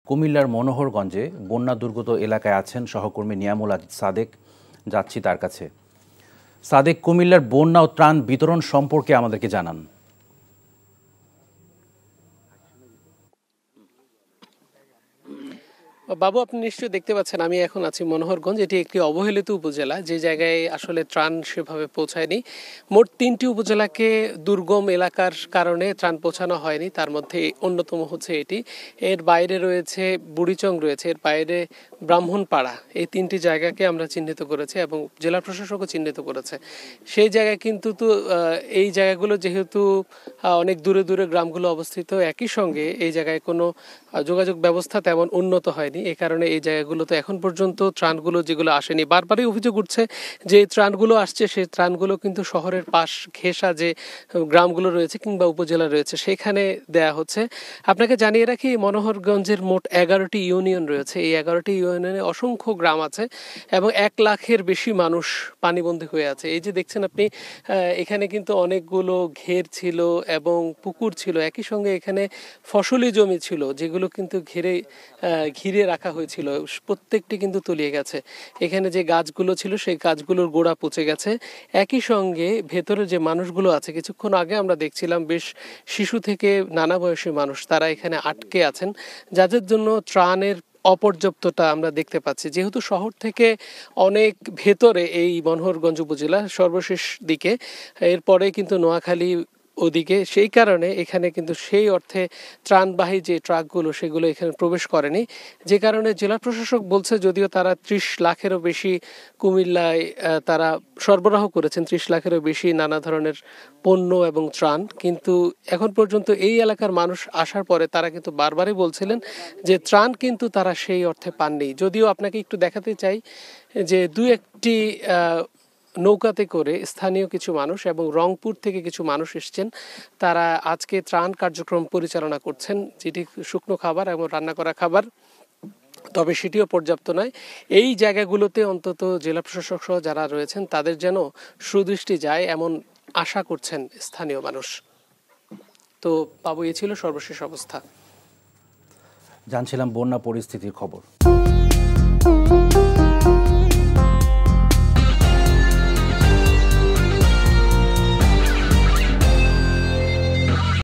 কুমিল্লার মনোহরগঞ্জে বন্যা দুর্গত এলাকায় আছেন সহকর্মী নিয়ামুল আজিজ সাদেক। যাচ্ছি তার কাছে। সাদেক, কুমিল্লার বন্যা ও ত্রাণ বিতরণ সম্পর্কে আমাদেরকে জানান। বাবু, আপনি নিশ্চয়ই দেখতে পাচ্ছেন আমি এখন আছি মনোহরগঞ্জ। এটি একটি অবহেলিত উপজেলা, যে জায়গায় আসলে ত্রাণ সেভাবে পৌঁছায়নি। মোট 3টি উপজেলাকে দুর্গম এলাকার কারণে ত্রাণ পৌঁছানো হয়নি, তার মধ্যে অন্যতম হচ্ছে এটি। এর বাইরে রয়েছে বুড়িচং, রয়েছে এর বাইরে ব্রাহ্মণপাড়া। এই 3টি জায়গাকে আমরা চিহ্নিত করেছি এবং জেলা প্রশাসকও চিহ্নিত করেছে। সেই জায়গায় কিন্তু এই জায়গাগুলো যেহেতু অনেক দূরে দূরে গ্রামগুলো অবস্থিত, একই সঙ্গে এই জায়গায় কোনো যোগাযোগ ব্যবস্থা তেমন উন্নত হয়নি। এই কারণে এই জায়গাগুলোতে এখন পর্যন্ত ত্রাণগুলো যেগুলো আসেনি, বারবারই অভিযোগ উঠছে যে ত্রাণগুলো আসছে সেই ত্রাণগুলো কিন্তু শহরের পাশ ঘেঁষা যে গ্রামগুলো রয়েছে কিংবা উপজেলা রয়েছে সেখানে দেয়া হচ্ছে। আপনাকে জানিয়ে রাখি, মনোহরগঞ্জের মোট 11টি ইউনিয়ন রয়েছে। এই 11টি ইউনিয়নে অসংখ্য গ্রাম আছে এবং 1 লাখের বেশি মানুষ পানিবন্দী হয়ে আছে। এই যে দেখছেন আপনি, এখানে কিন্তু অনেকগুলো ঘের ছিল এবং পুকুর ছিল, একই সঙ্গে এখানে ফসলি জমি ছিল যেগুলো কিন্তু ঘিরে রাখা হয়েছিল, প্রত্যেকটি কিন্তু তলিয়ে গেছে। এখানে যে গাছগুলো ছিল সেই গাছগুলোর গোড়া পচে গেছে। একই সঙ্গে ভেতরে যে মানুষগুলো আছে, কিছুক্ষণ আগে আমরা দেখছিলাম বেশ শিশু থেকে নানা বয়সী মানুষ, তারা এখানে আটকে আছেন, যাদের জন্য ত্রাণের অপর্যাপ্ততা আমরা দেখতে পাচ্ছি। যেহেতু শহর থেকে অনেক ভেতরে এই মনোহরগঞ্জ উপজেলা, সর্বশেষ দিকে, এরপরে কিন্তু নোয়াখালী ওদিকে, সেই কারণে এখানে কিন্তু সেই অর্থে ত্রাণবাহী যে ট্রাকগুলো সেগুলো এখানে প্রবেশ করেনি। যে কারণে জেলা প্রশাসক বলছে, যদিও তারা 30 লাখেরও বেশি কুমিল্লায় তারা সরবরাহ করেছেন, 30 লাখেরও বেশি নানা ধরনের পণ্য এবং ত্রাণ, কিন্তু এখন পর্যন্ত এই এলাকার মানুষ আসার পরে তারা কিন্তু বারবারই বলছিলেন যে ত্রাণ কিন্তু তারা সেই অর্থে পাননি। যদিও আপনাকে একটু দেখাতে চাই যে 2-1টি নৌকাতে করে স্থানীয় কিছু মানুষ এবং রংপুর থেকে কিছু মানুষ এসছেন, তারা আজকে ত্রাণ কার্যক্রম পরিচালনা করছেন, যেটি শুকনো খাবার এবং রান্না করা খাবার, তবে সেটিও পর্যাপ্ত নয়। এই জায়গাগুলোতে অন্তত জেলা প্রশাসক সহ যারা রয়েছেন তাদের যেন সুদৃষ্টি যায় এমন আশা করছেন স্থানীয় মানুষ। তো বাবু, এ ছিল সর্বশেষ অবস্থা। জানছিলাম বন্যা পরিস্থিতির খবর।